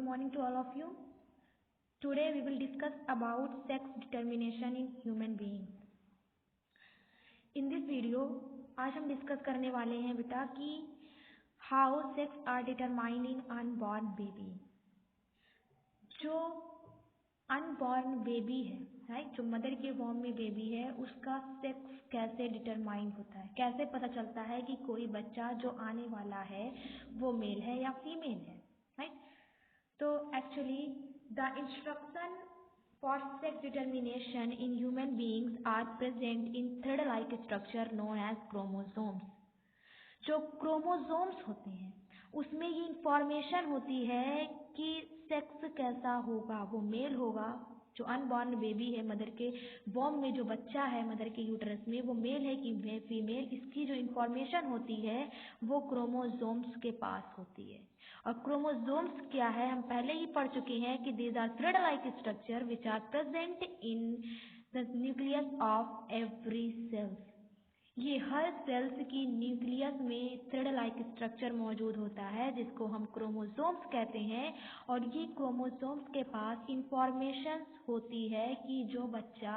good morning to all of you. Today we will discuss about sex determination in human being. In this video आज हम discuss करने वाले हैं बेटा कि how sex are determined in unborn baby. जो unborn baby है, right, जो मदर के वॉर्म में बेबी है, उसका सेक्स कैसे डिटरमाइन होता है, कैसे पता चलता है कि कोई बच्चा जो आने वाला है वो मेल है या फीमेल है, राइट। तो actually the instruction for sex determination in human beings are present in thread like structure known as chromosomes. जो क्रोमोसोम्स होते हैं उसमें ये इंफॉर्मेशन होती है कि सेक्स कैसा होगा, वो मेल होगा। जो अनबॉर्न बेबी है, मदर के वॉर्म में जो बच्चा है मदर के यूट्रस में, वो मेल है कि फीमेल, इसकी जो इंफॉर्मेशन होती है वो क्रोमोसोम्स के पास होती है। और क्रोमोसोम्स क्या है, हम पहले ही पढ़ चुके हैं कि these are thread like structure which are present in the nucleus of every cells. ये हर सेल्स की न्यूक्लियस में थ्रेड लाइक स्ट्रक्चर मौजूद होता है जिसको हम क्रोमोसोम्स कहते हैं। और ये क्रोमोसोम्स के पास इंफॉर्मेशन होती है कि जो बच्चा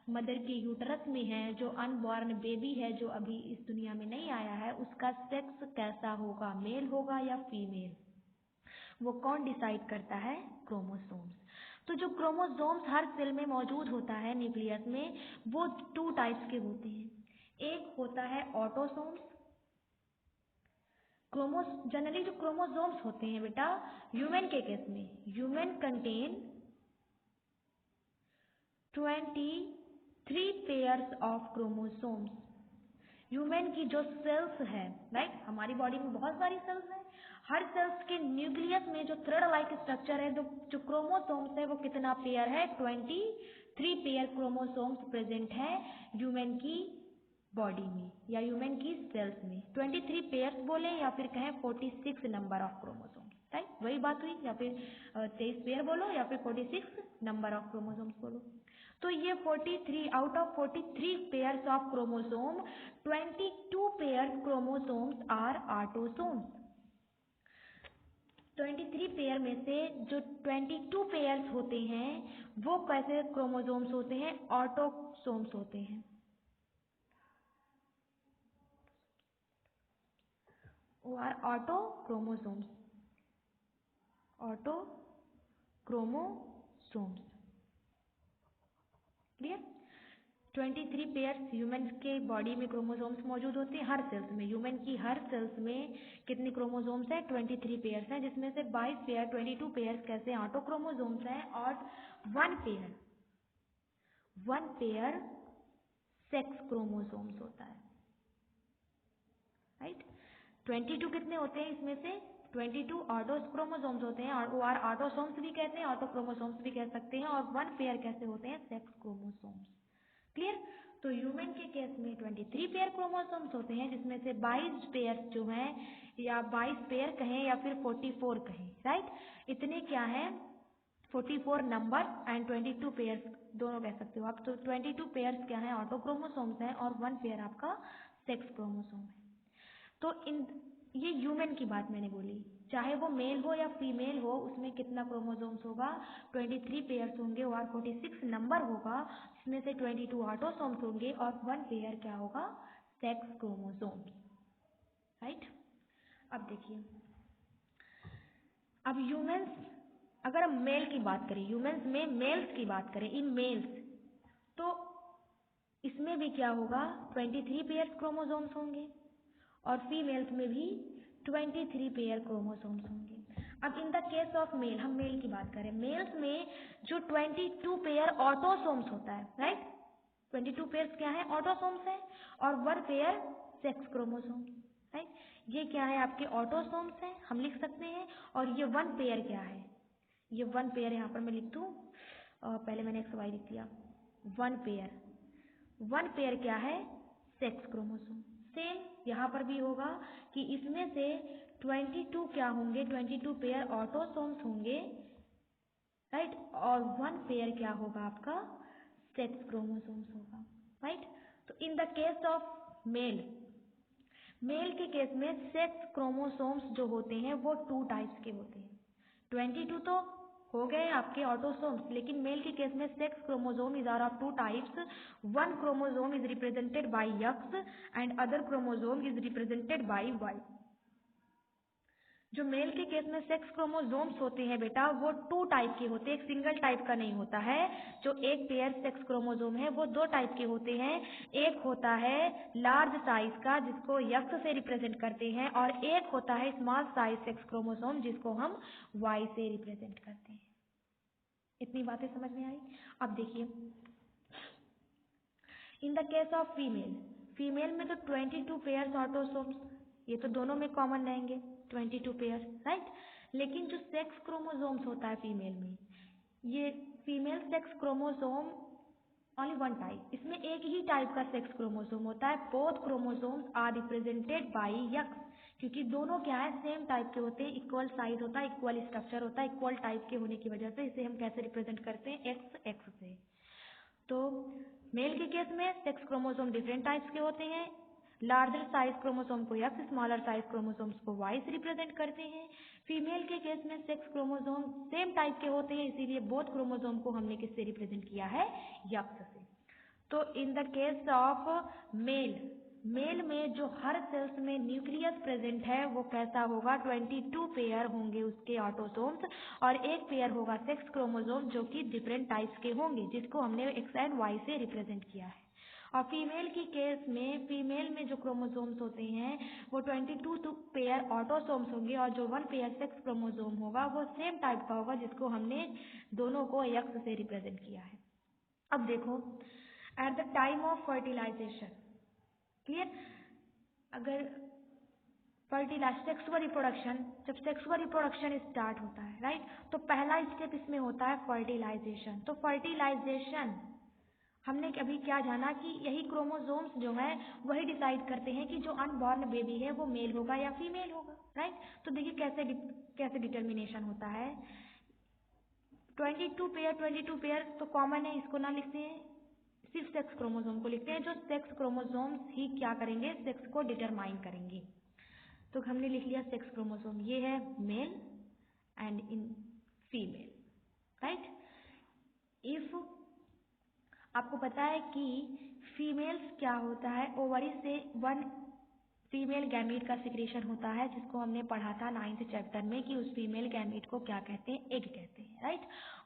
मदर के यूट्रस में है, जो अनबॉर्न बेबी है, जो अभी इस दुनिया में नहीं आया है, उसका सेक्स कैसा होगा, मेल होगा या फीमेल, वो कौन डिसाइड करता है? क्रोमोसोम्स। तो जो क्रोमोसोम्स हर सेल में मौजूद होता है न्यूक्लियस में, वो 2 टाइप्स के होते हैं। एक होता है ऑटोसोम्स। जनरली जो क्रोमोसोम्स होते हैं बेटा, ह्यूमन के केस में, human contain 23 pairs of chromosomes. Human की जो सेल्स है, राइट, हमारी बॉडी में बहुत सारी सेल्स हैं, हर सेल्स के न्यूक्लियस में जो थ्रेड लाइक स्ट्रक्चर है, जो क्रोमोसोम्स है, वो कितना पेयर है? 23 पेयर क्रोमोसोम्स प्रेजेंट है ह्यूमन की बॉडी में या ह्यूमन की सेल्स में। 23 पेयर्स बोले या फिर कहें 46 नंबर ऑफ क्रोमोसोम्स, राइट, वही बात हुई। या फिर 23 पेयर बोलो या फिर 46 नंबर ऑफ क्रोमोसोम्स बोलो। तो ये 43 out of 43 pairs of chromosome, 22 pairs chromosomes are autosomes. 23 pair में से जो 22 पेयर्स होते हैं वो कैसे क्रोमोसोम्स होते हैं? ऑटोसोम्स होते हैं। वो are auto chromosomes, auto chromosomes. Clear? 23 pairs human के बॉडी में क्रोमोसोम्स मौजूद होते हैं हर सेल्स में। ह्यूमन की हर सेल्स में कितने क्रोमोसोम्स हैं? 23 पेयर्स हैं, जिसमें से 22 पेयर 22 पेयर्स कैसे ऑटो क्रोमोसोम्स हैं और 1 पेयर सेक्स क्रोमोसोम्स होता है, राइट। 22 कितने होते हैं? इसमें से 22 ऑटो क्रोमोसोम्स होते हैं, और वो आर ऑटोसोम्स भी कहते हैं, ऑटो क्रोमोसोम्स भी कह सकते हैं। और 1 पेयर कैसे होते हैं? Sex chromosomes. क्लियर? तो ह्यूमन के केस में 23 पेयर क्रोमोसोम्स होते हैं, जिसमें से 22 पेयर जो हैं, या 22 पेयर कहें या फिर 44 कहें, राइट, इतने क्या हैं? 44 नंबर एंड 22 पेयर्स दोनों कह सकते हो आप। तो 22 पेयर्स क्या है? ऑटो क्रोमोसोम्स हैं, और 1 पेयर आपका सेक्स क्रोमोसोम है। तो ये ह्यूमन की बात मैंने बोली, चाहे वो मेल हो या फीमेल हो, उसमें कितना क्रोमोसोम्स होगा? 23 पेयर्स होंगे और 46 नंबर होगा, इसमें से 22 ऑटोसोम्स होंगे और 1 पेयर क्या होगा? Sex chromosomes, right. अब देखिए, अब ह्यूमंस, अगर हम मेल की बात करें, ह्यूमंस में मेल्स की बात करें, इन मेल्स, तो इसमें भी क्या होगा? 23 पेयर्स क्रोमोसोम्स होंगे और फीमेल्स में भी 23 पेयर क्रोमोसोम्स होंगे। अब इन द केस ऑफ मेल, हम मेल की बात करें, मेल्स में जो 22 पेयर ऑटोसोम्स होता है, राइट, 22 पेयर्स क्या है? ऑटोसोम्स है, और 1 पेयर सेक्स क्रोमोसोम, राइट। ये क्या है? आपके ऑटोसोम्स हैं, हम लिख सकते हैं। और ये 1 पेयर क्या है? ये 1 पेयर यहाँ पर मैं लिख दूँ, पहले मैंने XY लिख दिया। 1 पेयर क्या है? Sex chromosome. सेम यहाँ पर भी होगा कि इसमें से 22 क्या होंगे? 22 पेयर ऑटोसोम्स होंगे, राइट, और 1 पेयर क्या होगा? आपका सेक्स क्रोमोसोम्स होगा, राइट। तो in the case of male, male के केस में सेक्स क्रोमोसोम्स जो होते हैं वो 2 टाइप्स के होते हैं। 22 तो हो गए आपके ऑटोसोम्स, लेकिन मेल के केस में sex chromosome is are of two types. One chromosome is represented by X and other chromosome is represented by Y. जो मेल के केस में सेक्स क्रोमोसोम्स होते हैं बेटा, वो 2 टाइप के होते हैं, एक सिंगल टाइप का नहीं होता है. जो एक पेयर सेक्स क्रोमोसोम है वो 2 टाइप के होते हैं. एक होता है लार्ज साइज का जिसको X से रिप्रेजेंट करते हैं, और एक होता है स्मॉल साइज सेक्स क्रोमोसोम जिसको हम Y से रिप्रेजेंट करते हैं. इतनी बातें समझ में आई. अब देखिए, इन द केस ऑफ फीमेल में तो 22 पेयर्स ऑटोसोम्स, ये तो दोनों में कॉमन रहेंगे 22 पेयर, राइट. लेकिन जो सेक्स क्रोमोसोम्स होता है फीमेल में, ये female sex chromosome only one type, इसमें एक ही टाइप का सेक्स क्रोमोसोम होता है. Both chromosomes are represented by X, क्योंकि दोनों क्या है, सेम टाइप के होते हैं, इक्वल साइज होता है, इक्वल स्ट्रक्चर होता है, इक्वल टाइप के होने की वजह से इसे हम कैसे रिप्रेजेंट करते हैं, X से. तो मेल के केस में सेक्स क्रोमोसोम डिफरेंट टाइप्स के होते हैं. लार्जर साइज क्रोमोसोम को X, स्मॉलर साइज क्रोमोसोम्स को Y से रिप्रेजेंट करते हैं. फीमेल के केस में सेक्स क्रोमोसोम सेम टाइप के होते हैं, इसीलिए बोथ क्रोमोसोम को हमने किससे रिप्रेजेंट किया है, X से. तो in the case of mail में जो हर सेल्स में न्यूक्लियस प्रेजेंट है वो कैसा होगा, 22 पेयर होंगे उसके ऑटोसोम्स, और एक पेयर होगा सेक्स क्रोमोसोम जो कि डिफरेंट टाइप्स के होंगे, जिसको हमने X एंड Y से रिप्रेजेंट किया है. और फीमेल की केस में, फीमेल में जो क्रोमोसोम्स होते हैं वो 22 पेयर ऑटोसोम्स होंगे, और जो 1 पेयर सेक्स क्रोमोसोम होगा वो सेम टाइप का होगा, जिसको हमने दोनों को X से रिप्रेजेंट किया है. अब देखो, at the time of fertilisation, clear, अगर सेक्सुअल रिप्रोडक्शन, जब सेक्सुअल रिप्रोडक्शन स्टार्ट होता है, राइट, तो पहला स्टेप इसमें होता है फर्टिलाइजेशन. तो फर्टिलाइजेशन हमने अभी क्या जाना कि यही क्रोमोसोम्स जो है वही डिसाइड करते हैं कि जो अनबॉर्न बेबी है वो मेल होगा या फीमेल होगा, राइट. तो देखिए कैसे डिटर्मिनेशन होता है. 22 पेयर तो कॉमन है, इसको ना लिखते हैं, सिर्फ सेक्स क्रोमोसोम को लिखते हैं. जो सेक्स क्रोमोसोम्स ही क्या करेंगे, सेक्स को डिटरमाइन करेंगे. तो हमने लिख लिया सेक्स क्रोमोसोम, ये है male and in female, right. If आपको पता है कि फीमेल्स क्या होता है, ओवरी से 1 फीमेल गैमीट का सिक्रेशन होता है, जिसको हमने पढ़ा था 9th चैप्टर में कि उस फीमेल गैमीट को क्या कहते हैं, एग कहते हैं, राइट.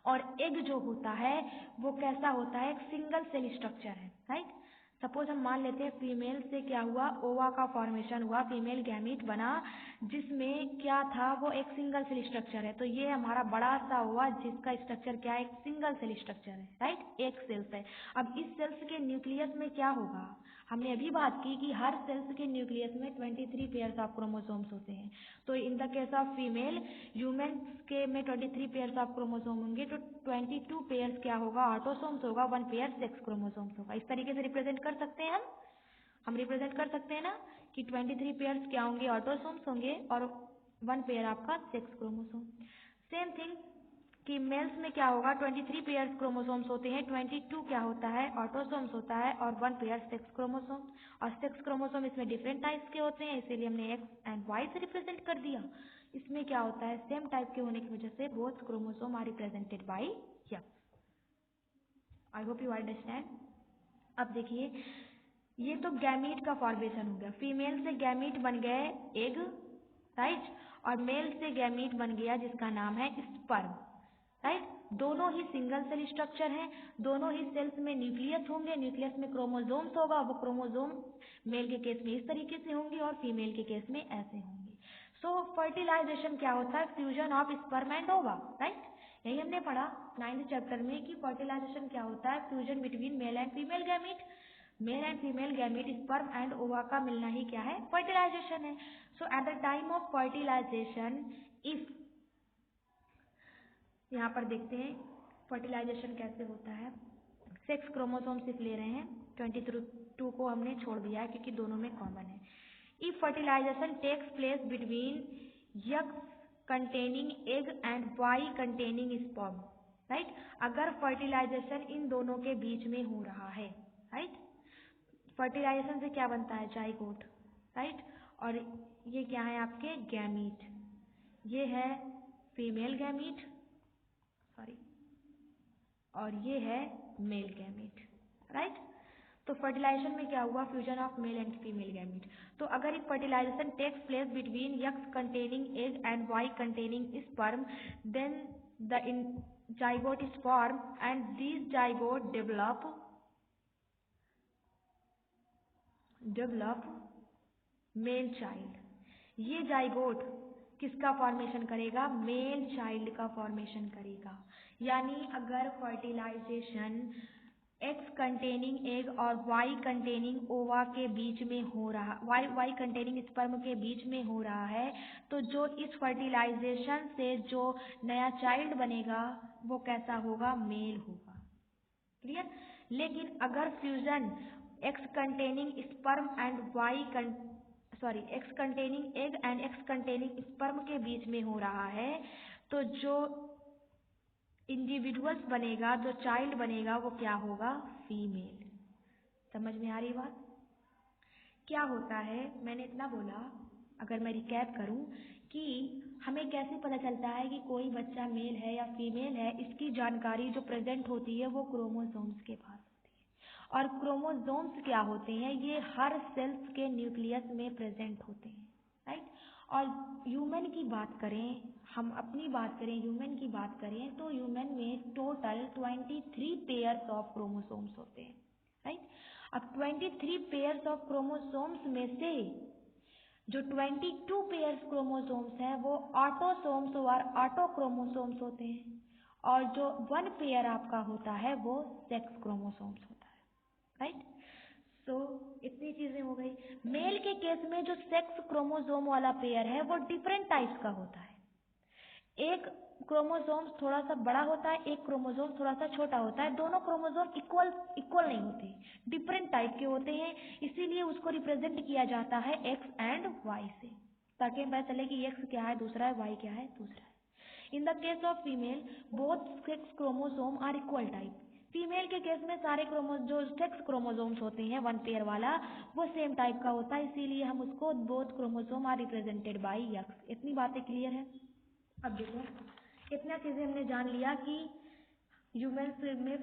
और एग जो होता है वो कैसा होता है, एक सिंगल सेल स्ट्रक्चर है, राइट. सपोज हम मान लेते हैं फीमेल से क्या हुआ, ओवा का फॉर्मेशन हुआ, फीमेल गैमीट बना, जिसमें क्या था, वो एक सिंगल सेल स्ट्रक्चर है. तो ये हमारा बड़ा सा हुआ जिसका स्ट्रक्चर क्या है, एक सिंगल सेल स्ट्रक्चर है, राइट, एक सेल्स है. अब इस सेल्स के न्यूक्लियस में क्या होगा, हमने अभी बात की कि हर सेल्स के न्यूक्लियस में 23 पेयर्स ऑफ क्रोमोसोम्स होते हैं. तो in the case of female humans के में 23 पेयर्स ऑफ क्रोमोसोम होंगे, तो 22 पेयर्स क्या होगा, ऑटोसोम्स होगा, 1 पेयर सेक्स क्रोमोसोम्स होगा. इस तरीके से रिप्रेजेंट कर सकते हैं हम रिप्रेजेंट कर सकते हैं ना कि 23 पेयर्स क्या होंगे, ऑटोसोम्स होंगे, और 1 पेयर आपका सेक्स क्रोमोसोम. सेम थिंग कि मेल्स में क्या होगा, 23 पेयर्स क्रोमोसोम्स होते हैं, 22 क्या होता है, ऑटोसोम्स होता है, और 1 पेयर सेक्स क्रोमोसोम. और सेक्स क्रोमोसोम इसमें डिफरेंट टाइप्स के होते हैं, इसीलिए हमने X एंड Y से रिप्रेजेंट कर दिया. इसमें क्या होता है, सेम टाइप के होने की वजह से both chromosome are represented by X. I hope you understand. अब देखिए, ये तो गैमीट का फॉर्मेशन हो गया, फीमेल से गैमीट बन गए एग, राइट, और मेल से गैमीट बन गया जिसका नाम है स्पर्म, राइट. दोनों ही सिंगल सेल स्ट्रक्चर हैं, दोनों ही सेल्स में न्यूक्लियस होंगे, न्यूक्लियस में क्रोमोसोम्स होगा, वो क्रोमोसोम मेल के केस में इस तरीके से होंगे और फीमेल के केस में ऐसे होंगे. सो फर्टिलाइजेशन क्या होता है, फ्यूजन ऑफ स्पर्म एंड ओवा, राइट. यही हमने पढ़ा 9th चैप्टर में कि फर्टिलाइजेशन क्या होता है, fusion between male and female gamete. Male and female gamete sperm and ova का मिलना ही क्या है, फर्टिलाइजेशन है. So at the time of fertilisation, if यहाँ पर देखते हैं फर्टिलाइजेशन कैसे होता है. सेक्स क्रोमोसोम सिर्फ ले रहे हैं, 22 को हमने छोड़ दिया है क्योंकि दोनों में कॉमन है. If fertilisation takes place between X containing egg and Y containing sperm, right. अगर फर्टिलाइजेशन इन दोनों के बीच में हो रहा है, राइट, फर्टिलाइजेशन से क्या बनता है, जाइगोट, राइट, और ये क्या है आपके गैमीट, ये है फीमेल गैमीट, सॉरी, और ये है मेल गैमीट, राइट। तो फर्टिलाइजेशन में क्या हुआ, fusion of male and female gamete. तो अगर एक fertilisation takes place between X containing egg and Y containing sperm, then the zygote is formed and these zygote develop male child. ये zygote किसका formation करेगा, male child का formation करेगा। यानी अगर फर्टिलाइजेशन एक्स कंटेनिंग एग और Y containing ova के बीच में हो रहा, वाई कंटेनिंग स्पर्म के बीच में हो रहा है, तो जो इस फर्टिलाइजेशन से जो नया चाइल्ड बनेगा वो कैसा होगा, मेल होगा। क्लियर। लेकिन अगर fusion x containing sperm and x containing egg and x containing sperm के बीच में हो रहा है, तो जो इंडिविजुअल्स बनेगा, जो चाइल्ड बनेगा वो क्या होगा, फीमेल। समझ में आ रही बात। क्या होता है, मैंने इतना बोला, अगर मैं रिकैप करूं कि हमें कैसे पता चलता है कि कोई बच्चा मेल है या फीमेल है, इसकी जानकारी जो प्रेजेंट होती है वो क्रोमोसोम्स के पास होती है। और क्रोमोसोम्स क्या होते हैं, ये हर सेल्स के न्यूक्लियस में प्रेजेंट होते हैं, राइट। और ह्यूमन की बात करें, हम अपनी बात करें, ह्यूमन की बात करें, तो ह्यूमन में टोटल 23 पेयर्स ऑफ क्रोमोसोम्स होते हैं, राइट। अब 23 पेयर्स ऑफ क्रोमोसोम्स में से जो 22 पेयर्स क्रोमोसोम्स हैं वो ऑटोसोम्स और ऑटोक्रोमोसोम्स होते हैं, और जो 1 पेयर आपका होता है वो सेक्स क्रोमोसोम्स होता है, राइट। सो इतनी चीजें हो गई। मेल के केस में जो सेक्स क्रोमोसोम वाला पेयर है वो डिफरेंट टाइप्स का होता है। एक क्रोमोसोम थोड़ा सा बड़ा होता है, एक क्रोमोसोम थोड़ा सा छोटा होता है। दोनों क्रोमोसोम इक्वल नहीं होते, डिफरेंट टाइप के होते हैं। इसीलिए उसको रिप्रेजेंट किया जाता है एक्स एंड वाई से, ताकि पता चले कि एक्स क्या है दूसरा है, वाई क्या है दूसरा है। In the case of female both sex chromosome are equal type. Female के केस में सारे जो सेक्स क्रोमोसोम्स होते हैं 1 पेयर वाला, वो सेम टाइप का होता है, इसीलिए हम उसको both chromosome are represented by X. इतनी बातें क्लियर है। अब देखो, इतना चीजें हमने जान लिया कि ह्यूमन में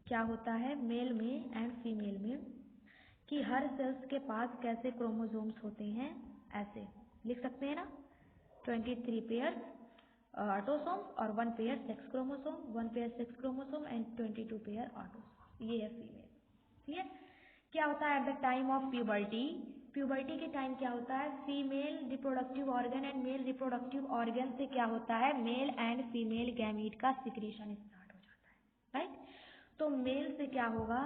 क्या होता है, मेल में एंड फीमेल में, कि हर सेल्स के पास कैसे क्रोमोसोम्स होते हैं। ऐसे लिख सकते हैं ना, 23 पेयर ऑटोसोम्स और 1 pair sex chromosome, 1 pair sex chromosome and 22 pair autosome. ये है फीमेल। क्लियर। क्या होता है eight the time of puberty, puberty के टाइम क्या होता है, female reproductive organ and male reproductive organ से क्या होता है, मेल एंड फीमेल गैमीट का सिक्रीशन स्टार्ट हो जाता है, राइट। तो मेल से क्या होगा,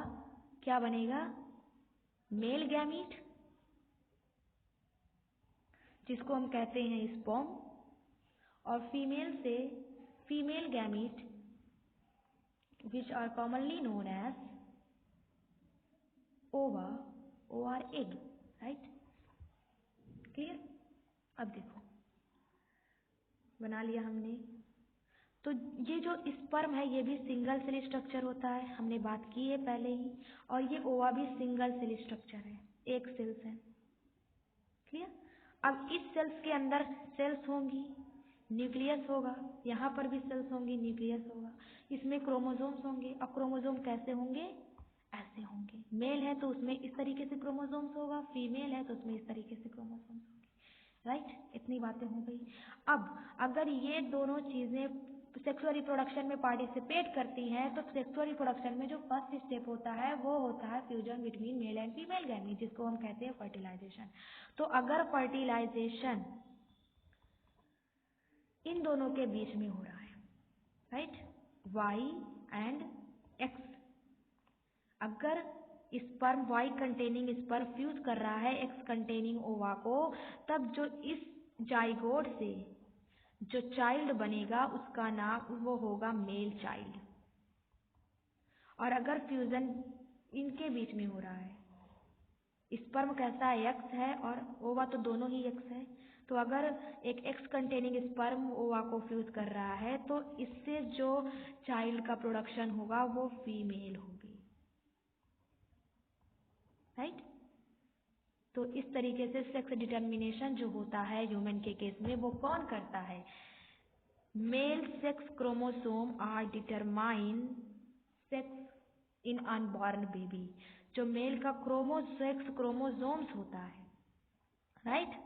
क्या बनेगा, मेल गैमीट, जिसको हम कहते हैं स्पर्म, और फीमेल से female gamete which are commonly known as ova और एग, राइट। क्लियर। अब देखो, बना लिया हमने। तो ये जो स्पर्म है ये भी सिंगल सेल स्ट्रक्चर होता है, हमने बात की है पहले ही, और ये ओवा भी सिंगल सेल स्ट्रक्चर है, एक सेल्स है। क्लियर। अब इस सेल्स के अंदर सेल्स होंगी, न्यूक्लियस होगा, यहाँ पर भी सेल्स होंगी, न्यूक्लियस होगा, इसमें क्रोमोसोम्स होंगे। अब क्रोमोसोम कैसे होंगे, ऐसे होंगे। मेल है तो उसमें इस तरीके से क्रोमोसोम्स होगा, फीमेल है तो उसमें इस तरीके से क्रोमोसोम्स होंगे, राइट। इतनी बातें हो गई। अब अगर ये दोनों चीजें सेक्सुअल रिप्रोडक्शन में पार्टिसिपेट करती हैं, तो सेक्सुअल रिप्रोडक्शन में जो फर्स्ट स्टेप होता है वो होता है fusion between male and female gamete, जिसको हम कहते हैं फर्टिलाइजेशन। तो अगर फर्टिलाइजेशन इन दोनों के बीच में हो रहा है, राइट, वाई एंड एक्स, अगर sperm Y containing sperm fuse कर रहा है एक्स कंटेनिंग ओवा को, तब जो इस जाइगोट से जो चाइल्ड बनेगा उसका नाम वो होगा मेल चाइल्ड। और अगर फ्यूजन इनके बीच में हो रहा है, स्पर्म कैसा है, एक्स है, और ओवा तो दोनों ही एक्स है, तो अगर एक एक्स कंटेनिंग स्पर्म ओवा को फ्यूज कर रहा है तो इससे जो चाइल्ड का प्रोडक्शन होगा वो फीमेल होगी, राइट। तो इस तरीके से सेक्स डिटर्मिनेशन जो होता है ह्यूमन के केस में वो कौन करता है, male sex chromosome are determine sex in unborn baby. जो मेल का सेक्स क्रोमोसोम्स होता है, राइट,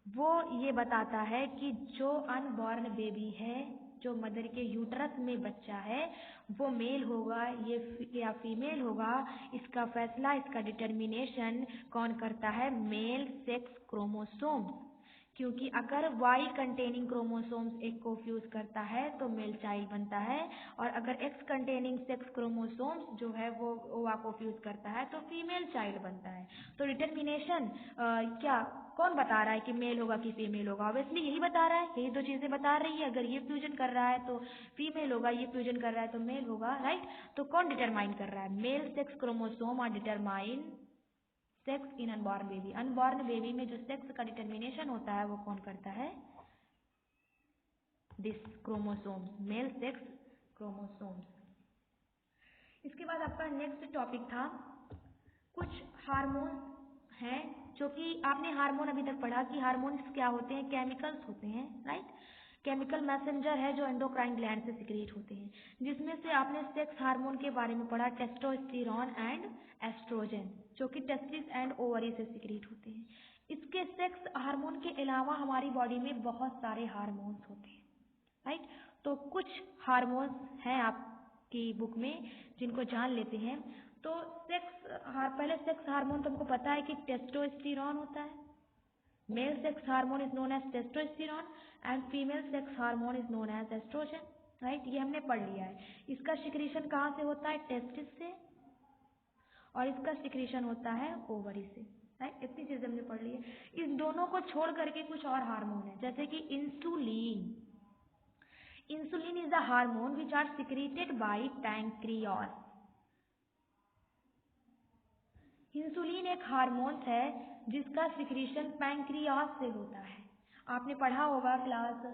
वो ये बताता है कि जो अनबॉर्न बेबी है, जो मदर के यूट्रस में बच्चा है, वो मेल होगा या फीमेल होगा। इसका फैसला, इसका डिटर्मिनेशन कौन करता है? Male sex chromosome. क्योंकि अगर Y कंटेनिंग क्रोमोसोम्स एक को फ्यूज करता है तो मेल चाइल्ड बनता है, और अगर X कंटेनिंग सेक्स क्रोमोसोम्स जो है वो OA को फ्यूज करता है तो फीमेल चाइल्ड बनता है। तो डिटर्मिनेशन क्या कौन बता रहा है कि मेल होगा कि फीमेल होगा? ऑब्वियसली यही बता रहा है, यही दो चीजें बता रही है। अगर ये फ्यूजन कर रहा है तो फीमेल होगा, ये फ्यूजन कर रहा है तो मेल होगा, राइट। तो कौन डिटरमाइन कर रहा है? Male sex chromosome are determine sex in unborn baby. Unborn baby में जो सेक्स का डिटर्मिनेशन होता है वो कौन करता है? This chromosomes, male sex chromosomes. इसके बाद आपका नेक्स्ट टॉपिक था कुछ हार्मोन्स हैं, जो कि आपने हार्मोन अभी तक पढ़ा कि हार्मोन्स क्या होते हैं? केमिकल्स होते हैं, राइट। केमिकल मैसेंजर है जो एंडोक्राइन ग्लैंड से सिक्रीट होते हैं, जिसमें से आपने सेक्स हार्मोन के बारे में पढ़ा, टेस्टोस्टेरोन एंड एस्ट्रोजन, जो कि टेस्टिस एंड ओवरी से सिक्रीट होते हैं। इसके सेक्स हार्मोन के अलावा हमारी बॉडी में बहुत सारे हार्मोन्स होते हैं, राइट। तो कुछ हार्मोन्स हैं आपकी बुक में जिनको जान लेते हैं। तो पहले सेक्स हार्मोन तुमको पता है कि टेस्टोस्टेरोन होता है। Male sex hormone is known as testosterone and female sex hormone is known as oestrogen, right. ये हमने पढ़ लिया है। इसका सिक्रीशन कहाँ से होता है? टेस्टिस से, और इसका सिक्रीशन होता है ओवरी से, राइट। इतनी चीजें हमने पढ़ ली है। इस दोनों को छोड़ करके कुछ और हार्मोन है, जैसे कि insulin. Insulin is the hormone which are secreted by pancreas. Insulin एक हार्मोन है जिसका सिक्रीशन पैंक्रियास से होता है। आपने पढ़ा होगा क्लास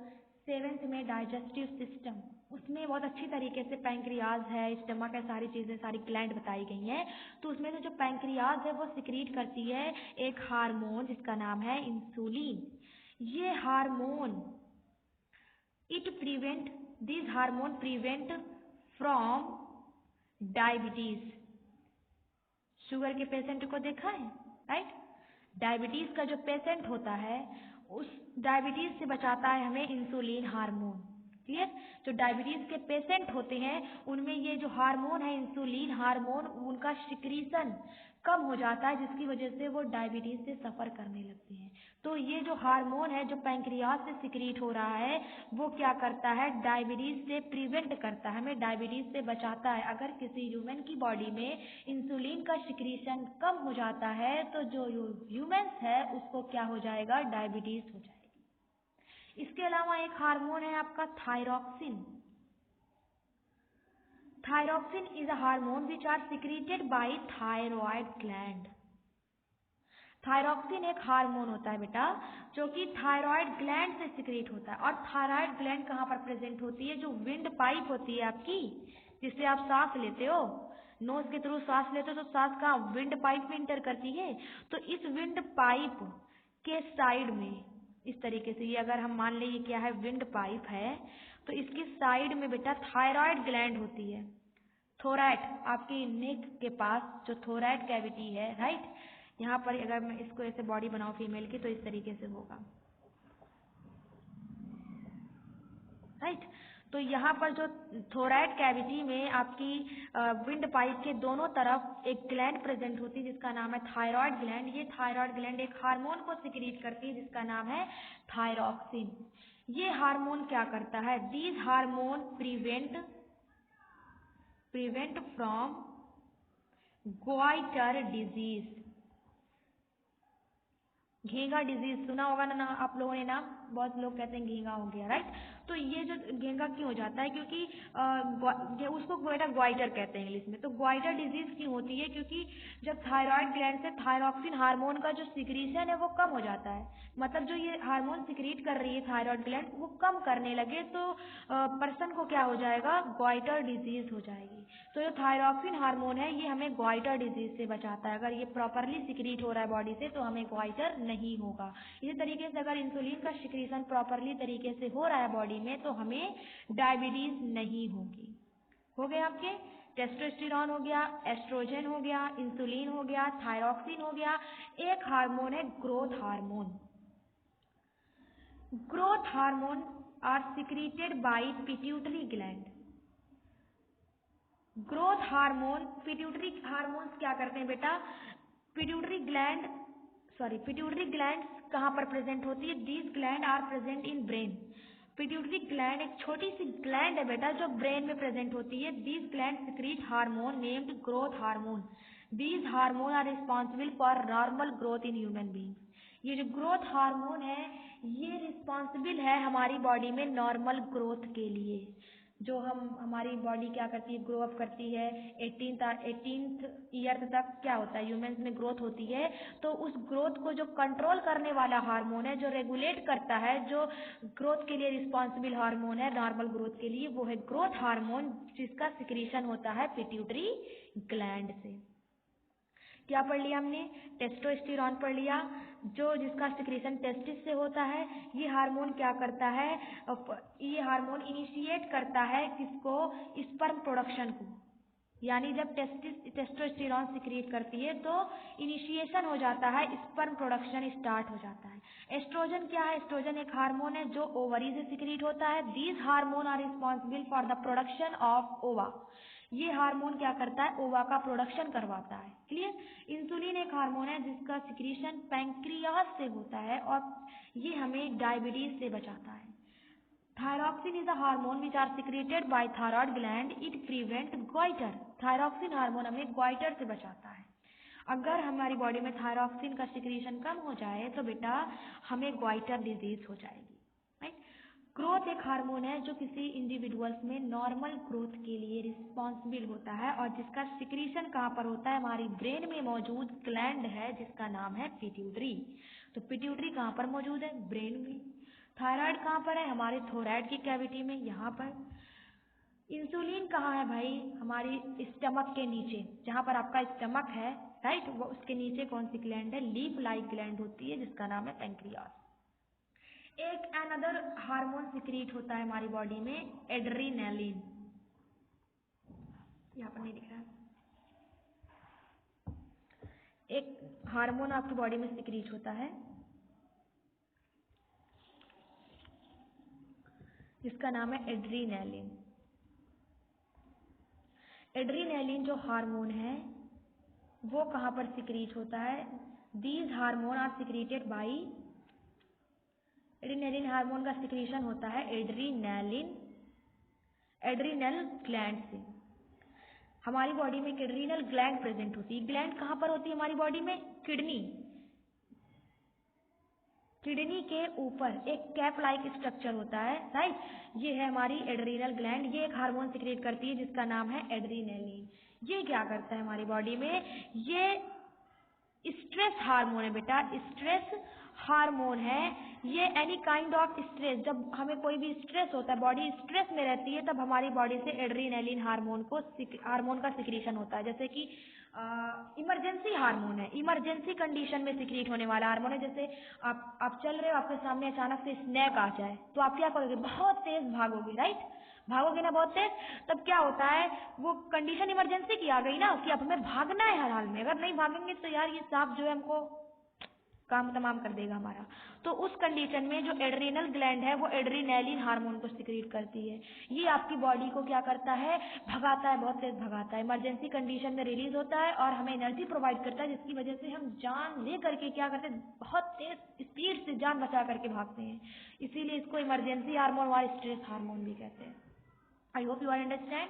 7th में डाइजेस्टिव सिस्टम, उसमें बहुत अच्छी तरीके से पैंक्रियाज है, स्टमक है, सारी चीज़ें, सारी ग्लैंड बताई गई हैं। तो उसमें से जो पैंक्रियाज है वो सिक्रीट करती है एक हार्मोन जिसका नाम है इंसुलिन। ये hormone this hormone prevent from diabetes. Sugar के पेशेंट को देखा है, राइट। डायबिटीज का जो पेशेंट होता है उस डायबिटीज से बचाता है हमें इंसुलिन हार्मोन, क्लियर। जो डायबिटीज के पेशेंट होते हैं उनमें ये जो हार्मोन है इंसुलिन हार्मोन, उनका सिक्रीशन कम हो जाता है, जिसकी वजह से वो डायबिटीज से सफर करने लगते हैं। तो ये जो हार्मोन है जो पैंक्रियास से सिक्रीट हो रहा है वो क्या करता है? डायबिटीज से प्रिवेंट करता है, हमें डायबिटीज से बचाता है। अगर किसी ह्यूमन की बॉडी में इंसुलिन का सिक्रीशन कम हो जाता है तो जो ह्यूमन्स है उसको क्या हो जाएगा? डायबिटीज हो जाएगी। इसके अलावा एक हार्मोन है आपका thyroxine. Thyroxine is a hormone which are secreted by thyroid gland. Thyroxine एक हार्मोन होता है बेटा जो कि थायरॉयड ग्लैंड से सिक्रीट होता है। और थायरॉयड ग्लैंड कहाँ पर प्रेजेंट होती है? जो विंड पाइप होती है आपकी, जिससे आप सांस लेते हो, नोज के थ्रू सांस लेते हो, तो सांस का विंड पाइप में इंटर करती है। तो इस विंड पाइप के साइड में इस तरीके से, ये अगर हम मान लें ये क्या है? विंड पाइप है, तो इसकी साइड में बेटा थायरॉयड ग्लैंड होती है। थोराइड, आपकी नेक के पास जो थोराइड कैविटी है, राइट, यहाँ पर अगर मैं इसको ऐसे बॉडी बनाऊं फीमेल की तो इस तरीके से होगा, राइट। तो यहाँ पर जो थोराइड कैविटी में आपकी विंड पाइप के दोनों तरफ एक ग्लैंड प्रेजेंट होती है जिसका नाम है थायरॉयड ग्लैंड। ये थायरॉयड ग्लैंड एक हार्मोन को सिक्रीट करती है जिसका नाम है थायरॉक्सिन। ये हार्मोन क्या करता है? These hormone prevent from goitre disease. घेंगा डिजीज सुना होगा ना आप लोगों ने नाम, बहुत लोग कहते हैं घेंगा हो गया, राइट। तो ये जो घेंगा क्यों हो जाता है? क्योंकि उसको बेटा ग्वाइटर कहते हैं इंग्लिश में। तो ग्वाइटर डिजीज क्यों होती है? क्योंकि जब थायराइड ग्लैंड से थायरॉक्सिन हार्मोन का जो सिक्रीशन है वो कम हो जाता है, मतलब जो ये हार्मोन सिक्रीट कर रही है थायराइड ग्लैंड वो कम करने लगे तो पर्सन को क्या हो जाएगा? ग्वाइटर डिजीज हो जाएगी। तो जो थायरॉक्सिन हार्मोन है ये हमें ग्वाइटर डिजीज से बचाता है। अगर ये प्रॉपरली सिक्रीट हो रहा है बॉडी से तो हमें ग्वाइटर नहीं होगा। इसी तरीके से अगर इंसुलिन का सिक्रीशन प्रॉपरली तरीके से हो रहा है बॉडी बॉडी में तो हमें डायबिटीज नहीं होगी। हो गए आपके, टेस्टोस्टेरोन हो गया, एस्ट्रोजन हो गया, इंसुलिन हो गया, थायरॉक्सिन हो गया। एक हार्मोन है growth hormone. Growth hormone are secreted by pituitary gland. Growth hormone, pituitary hormones क्या करते हैं बेटा, पिट्यूटरी ग्लैंड कहाँ पर प्रेजेंट होती है? These gland are present in brain. Pituitary gland एक छोटी सी ग्लैंड है बेटा जो ब्रेन में प्रेजेंट होती है। These gland secrete hormone named growth hormone. These hormone are responsible for normal growth in human beings. ये जो ग्रोथ हार्मोन है ये रिस्पॉन्सिबल है हमारी बॉडी में नॉर्मल ग्रोथ के लिए। जो हमारी बॉडी क्या करती है, ग्रो अप करती है। 18th ईयर तक क्या होता है, ह्यूमंस में ग्रोथ होती है। तो उस ग्रोथ को जो कंट्रोल करने वाला हार्मोन है, जो रेगुलेट करता है, जो ग्रोथ के लिए रिस्पॉन्सिबल हार्मोन है नॉर्मल ग्रोथ के लिए, वो है ग्रोथ हार्मोन, जिसका सिक्रीशन होता है पिट्यूटरी ग्लैंड से। क्या पढ़ लिया हमने? टेस्टोस्टेरोन पढ़ लिया, जो जिसका सिक्रीशन टेस्टिस से होता है। ये हार्मोन क्या करता है, ये हार्मोन इनिशिएट करता है किसको, स्पर्म प्रोडक्शन को। यानी जब टेस्टोस्टेरोन सिक्रीट करती है तो इनिशिएशन हो जाता है, स्पर्म प्रोडक्शन स्टार्ट हो जाता है। एस्ट्रोजन क्या है? एस्ट्रोजन एक हार्मोन है जो ओवरी से सिक्रीट होता है। These hormone are responsible for the production of ova. ये हार्मोन क्या करता है, ओवा का प्रोडक्शन करवाता है। क्लियर? इंसुलिन एक हार्मोन है जिसका सिक्रीशन पैंक्रियास से होता है और ये हमें डायबिटीज से बचाता है। Thyroxine is a hormone which are secreted by thyroid gland, it prevent goitre. Thyroxine hormone हमें गॉइटर से बचाता है। अगर हमारी बॉडी में थायरॉक्सिन का सिक्रीशन कम हो जाए तो बेटा हमें गॉइटर डिजीज हो जाएगी। राइट? ग्रोथ एक हार्मोन है जो किसी इंडिविजुअल्स में नॉर्मल ग्रोथ के लिए रिस्पॉन्सिबल होता है और जिसका सिक्रीशन कहाँ पर होता है, हमारी ब्रेन में मौजूद ग्लैंड है जिसका नाम है पिट्यूटरी। तो पिट्यूटरी कहाँ पर मौजूद है? ब्रेन में। थायराइड कहाँ पर है? हमारे थोराइड की कैविटी में, यहाँ पर। इंसुलिन कहाँ है भाई? हमारी स्टमक के नीचे, जहाँ पर आपका स्टमक है, राइट, वो उसके नीचे कौन सी ग्लैंड है? लीफ लाइक ग्लैंड होती है जिसका नाम है पैंक्रियास। एक अनदर हार्मोन सिक्रीट होता है हमारी बॉडी में, एड्रीनलिन। यहाँ पर नहीं दिख रहा है। एक हार्मोन आपकी बॉडी में सिक्रीट होता है जिसका नाम है एड्रीनलिन। एड्रीनलिन जो हार्मोन है वो कहाँ पर सिक्रीट होता है? These hormone are secreted by, adrenaline hormone का सिक्रीशन होता है एड्रीनल ग्लैंड से। हमारी बॉडी में एड्रीनल ग्लैंड प्रेजेंट होती है। ग्लैंड कहाँ पर होती है हमारी बॉडी में? किडनी के ऊपर एक कैप लाइक स्ट्रक्चर होता है, राइट। ये है हमारी एड्रीनल ग्लैंड। ये एक हार्मोन सिक्रेट करती है जिसका नाम है एड्रीनलिन। ये क्या करता है हमारी बॉडी में? ये स्ट्रेस हार्मोन है बेटा, स्ट्रेस हार्मोन है। ये एनी काइंड ऑफ स्ट्रेस, जब हमें कोई भी स्ट्रेस होता है, बॉडी स्ट्रेस में रहती है, तब हमारी बॉडी से एड्रीनलिन हार्मोन का सिक्रीशन होता है। जैसे कि इमरजेंसी हार्मोन है, इमरजेंसी कंडीशन में सिक्रीट होने वाला हार्मोन है। जैसे आप चल रहे हो, आपके सामने अचानक से स्नैक आ जाए तो आप क्या करोगे? बहुत तेज भागोगे, राइट, भागोगे ना बहुत तेज। तब क्या होता है, वो कंडीशन इमरजेंसी की आ गई ना कि अब हमें भागना है हर हाल में। अगर नहीं भागेंगे तो यार ये सांप जो है हमको काम तमाम कर देगा हमारा। तो उस कंडीशन में जो एड्रीनल ग्लैंड है वो एड्रीनलिन हार्मोन को सिक्रीट करती है। ये आपकी बॉडी को क्या करता है? भगाता है, बहुत तेज भगाता है। इमरजेंसी कंडीशन में रिलीज होता है और हमें एनर्जी प्रोवाइड करता है, जिसकी वजह से हम जान ले करके क्या करते हैं? बहुत तेज स्पीड से जान बचा करके भागते हैं। इसीलिए इसको इमरजेंसी हार्मोन और स्ट्रेस हार्मोन भी कहते हैं। I hope you are understand.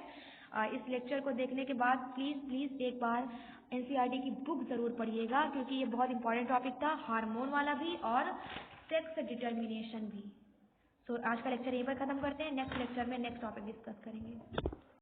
इस लेक्चर को देखने के बाद प्लीज एक बार एनसीईआरटी की बुक जरूर पढ़िएगा, क्योंकि ये बहुत इंपॉर्टेंट टॉपिक था, हार्मोन वाला भी और सेक्स डिटर्मिनेशन भी। सो आज का लेक्चर यहीं पर खत्म करते हैं। नेक्स्ट लेक्चर में नेक्स्ट टॉपिक डिस्कस करेंगे।